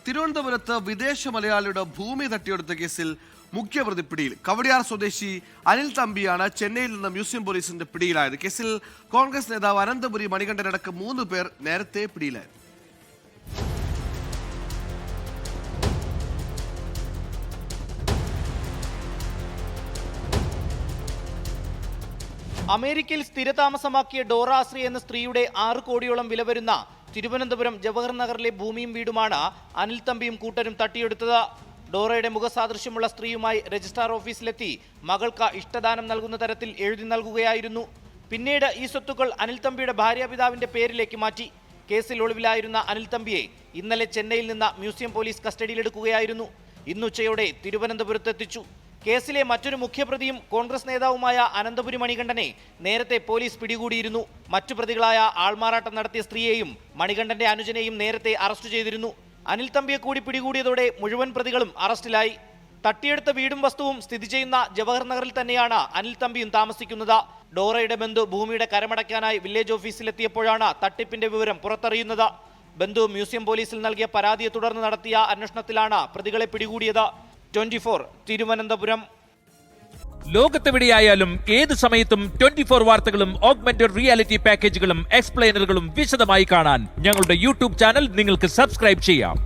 തിരുവനന്തപുരത്ത് വിദേശ മലയാളിയുടെ ഭൂമി തട്ടിയെടുത്ത കേസിൽ മുഖ്യപ്രതി പിടിയിൽ. കവടിയാർ സ്വദേശി അനിൽ തമ്പിയാണ് ചെന്നൈയിൽ നിന്ന് മ്യൂസിയം പോലീസിന്റെ പിടിയിലായത്. കേസിൽ കോൺഗ്രസ് നേതാവ് അനന്തപുരി മണികണ്ഠനടക്കം 3 പേർ നേരത്തെ പിടിയിലായിരുന്നു. അമേരിക്കയിൽ സ്ഥിരതാമസമാക്കിയ ഡോറ ആശ്രി എന്ന സ്ത്രീയുടെ 6 കോടിയോളം വില വരുന്ന തിരുവനന്തപുരം ജവഹർ നഗറിലെ ഭൂമിയും വീടുമാണ് അനിൽ തമ്പിയും കൂട്ടരും തട്ടിയെടുത്തത്. ഡോറയുടെ മുഖസാദൃശ്യമുള്ള സ്ത്രീയുമായി രജിസ്ട്രാർ ഓഫീസിലെത്തി മകൾക്ക് ഇഷ്ടദാനം നൽകുന്ന തരത്തിൽ എഴുതി നൽകുകയായിരുന്നു. പിന്നീട് ഈ സ്വത്തുക്കൾ അനിൽ തമ്പിയുടെ ഭാര്യാപിതാവിന്റെ പേരിലേക്ക് മാറ്റി. കേസിൽ ഒളിവിലായിരുന്ന അനിൽ തമ്പിയെ ഇന്നലെ ചെന്നൈയിൽ നിന്ന് മ്യൂസിയം പോലീസ് കസ്റ്റഡിയിലെടുക്കുകയായിരുന്നു. ഇന്നുച്ചയോടെ തിരുവനന്തപുരത്തെത്തിച്ചു. കേസിലെ മറ്റൊരു മുഖ്യപ്രതിയും കോൺഗ്രസ് നേതാവുമായ അനന്തപുരി മണികണ്ഠനെ നേരത്തെ പോലീസ് പിടികൂടിയിരുന്നു. മറ്റു പ്രതികളായ ആൾമാറാട്ടം നടത്തിയ സ്ത്രീയെയും മണികണ്ഠന്റെ അനുജനെയും നേരത്തെ അറസ്റ്റ് ചെയ്തിരുന്നു. അനിൽ തമ്പിയെ കൂടി പിടികൂടിയതോടെ മുഴുവൻ പ്രതികളും അറസ്റ്റിലായി. തട്ടിയെടുത്ത വീടും വസ്തുവും സ്ഥിതി ചെയ്യുന്ന ജവഹർ നഗറിൽ തന്നെയാണ് അനിൽ തമ്പിയും താമസിക്കുന്നത്. ഡോറയുടെ ബന്ധു ഭൂമിയുടെ കരമടയ്ക്കാനായി വില്ലേജ് ഓഫീസിലെത്തിയപ്പോഴാണ് തട്ടിപ്പിന്റെ വിവരം പുറത്തറിയുന്നത്. ബന്ധു മ്യൂസിയം പോലീസിൽ നൽകിയ പരാതിയെ തുടർന്ന് നടത്തിയ അന്വേഷണത്തിലാണ് പ്രതികളെ പിടികൂടിയത്. 24 തിരുവനന്തപുരം. ലോകത്തെവിടെയായാലും ഏത് സമയത്തും 24 വാർത്തകളും ഓഗ്മെന്റഡ് റിയാലിറ്റി പാക്കേജുകളും എക്സ്പ്ലെയിനറുകളും വിശദമായി കാണാൻ ഞങ്ങളുടെ യൂട്യൂബ് ചാനൽ നിങ്ങൾക്ക് സബ്സ്ക്രൈബ് ചെയ്യാം.